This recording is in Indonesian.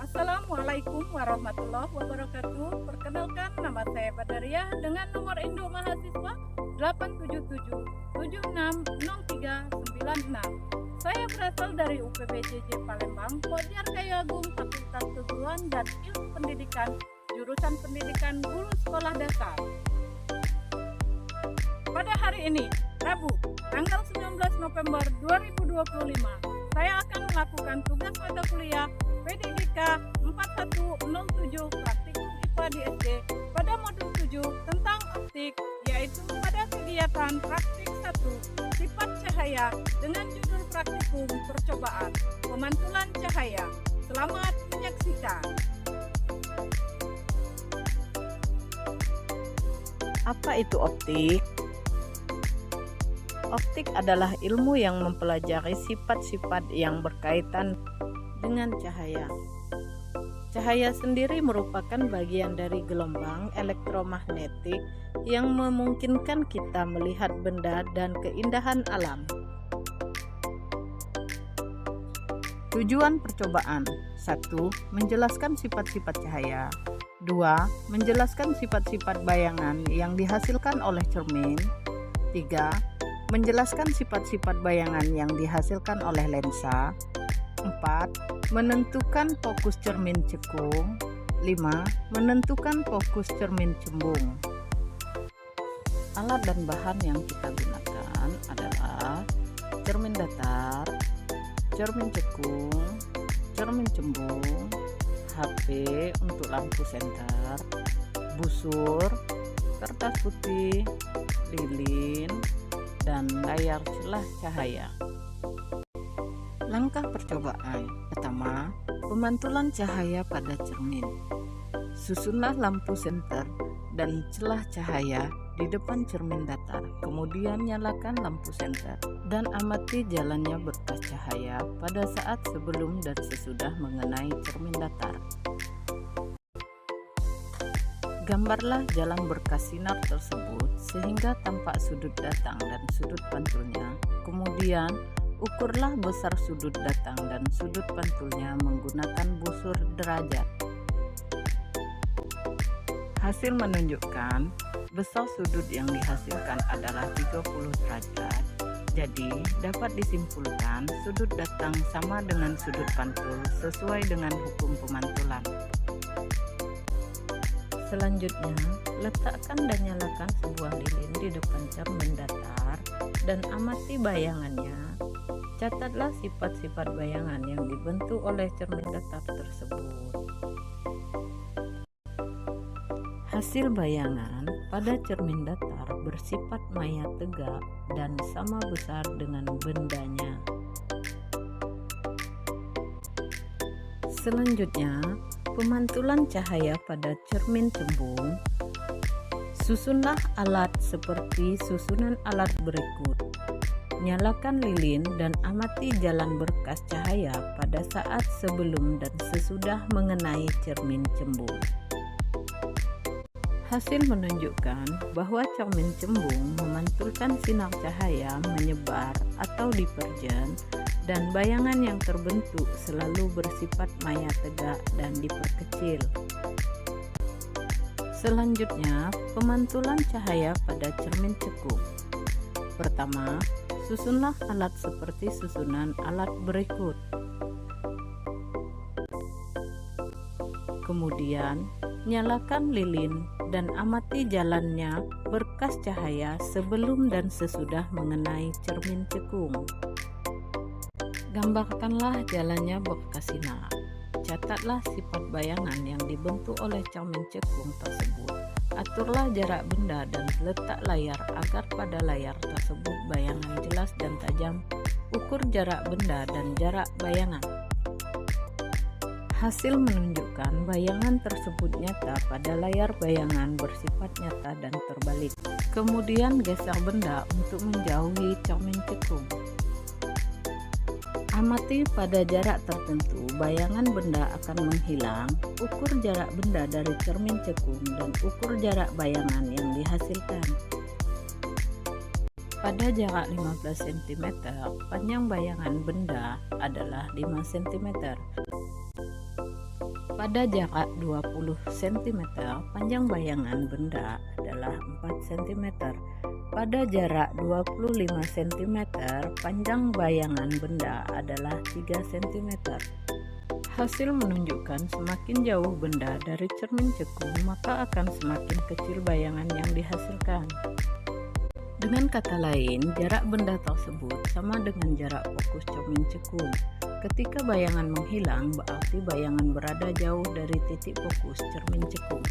Assalamualaikum warahmatullahi wabarakatuh. Perkenalkan, nama saya Badaria dengan nomor induk mahasiswa 877760396. Saya berasal dari UPBJJ Palembang, Pojar Kayu Agung, Fakultas Keguruan dan Ilmu Pendidikan, jurusan Pendidikan Guru Sekolah Dasar. Pada hari ini, Rabu, tanggal 19 November 2025, saya akan melakukan tugas mata kuliah PDGK 4107 Praktikum IPA di SD pada modul 7 tentang optik, yaitu pada kegiatan praktik 1 sifat cahaya dengan judul praktikum percobaan pemantulan cahaya. Selamat menyaksikan. Apa itu optik? Optik adalah ilmu yang mempelajari sifat-sifat yang berkaitan dengan cahaya. Cahaya sendiri merupakan bagian dari gelombang elektromagnetik yang memungkinkan kita melihat benda dan keindahan alam. Tujuan percobaan: 1. Menjelaskan sifat-sifat cahaya. 2. Menjelaskan sifat-sifat bayangan yang dihasilkan oleh cermin. 3. Menjelaskan sifat-sifat bayangan yang dihasilkan oleh lensa. 4. Menentukan fokus cermin cekung. 5. Menentukan fokus cermin cembung. Alat dan bahan yang kita gunakan adalah cermin datar, cermin cekung, cermin cembung, HP untuk lampu senter, busur, kertas putih, lilin, dan layar celah cahaya. Langkah percobaan pertama, pemantulan cahaya pada cermin. Susunlah lampu senter dan celah cahaya di depan cermin datar, kemudian nyalakan lampu senter dan amati jalannya berkas cahaya pada saat sebelum dan sesudah mengenai cermin datar. Gambarlah jalan berkas sinar tersebut sehingga tampak sudut datang dan sudut pantulnya. Kemudian, ukurlah besar sudut datang dan sudut pantulnya menggunakan busur derajat. Hasil menunjukkan besar sudut yang dihasilkan adalah 30 derajat. Jadi, dapat disimpulkan sudut datang sama dengan sudut pantul sesuai dengan hukum pemantulan. Selanjutnya, letakkan dan nyalakan sebuah lilin di depan cermin datar dan amati bayangannya. Catatlah sifat-sifat bayangan yang dibentuk oleh cermin datar tersebut. Hasil bayangan pada cermin datar bersifat maya tegak dan sama besar dengan bendanya. Selanjutnya, pemantulan cahaya pada cermin cembung. Susunlah alat seperti susunan alat berikut. Nyalakan lilin dan amati jalan berkas cahaya pada saat sebelum dan sesudah mengenai cermin cembung. Hasil menunjukkan bahwa cermin cembung memantulkan sinar cahaya menyebar atau divergen, dan bayangan yang terbentuk selalu bersifat maya tegak dan diperkecil. Selanjutnya, pemantulan cahaya pada cermin cekung. Pertama, susunlah alat seperti susunan alat berikut. Kemudian, nyalakan lilin dan amati jalannya berkas cahaya sebelum dan sesudah mengenai cermin cekung. Gambarkanlah jalannya berkas sinar. Catatlah sifat bayangan yang dibentuk oleh cermin cekung tersebut. Aturlah jarak benda dan letak layar agar pada layar tersebut bayangan jelas dan tajam. Ukur jarak benda dan jarak bayangan. Hasil menunjukkan bayangan tersebut nyata pada layar bayangan bersifat nyata dan terbalik. Kemudian geser benda untuk menjauhi cermin cekung. Amati pada jarak tertentu bayangan benda akan menghilang. Ukur jarak benda dari cermin cekung dan ukur jarak bayangan yang dihasilkan. Pada jarak 15 cm, panjang bayangan benda adalah 5 cm. Pada jarak 20 cm, panjang bayangan benda adalah 4 cm. Pada jarak 25 cm, panjang bayangan benda adalah 3 cm. Hasil menunjukkan semakin jauh benda dari cermin cekung, maka akan semakin kecil bayangan yang dihasilkan. Dengan kata lain, jarak benda tersebut sama dengan jarak fokus cermin cekung. Ketika bayangan menghilang, berarti bayangan berada jauh dari titik fokus cermin cekung.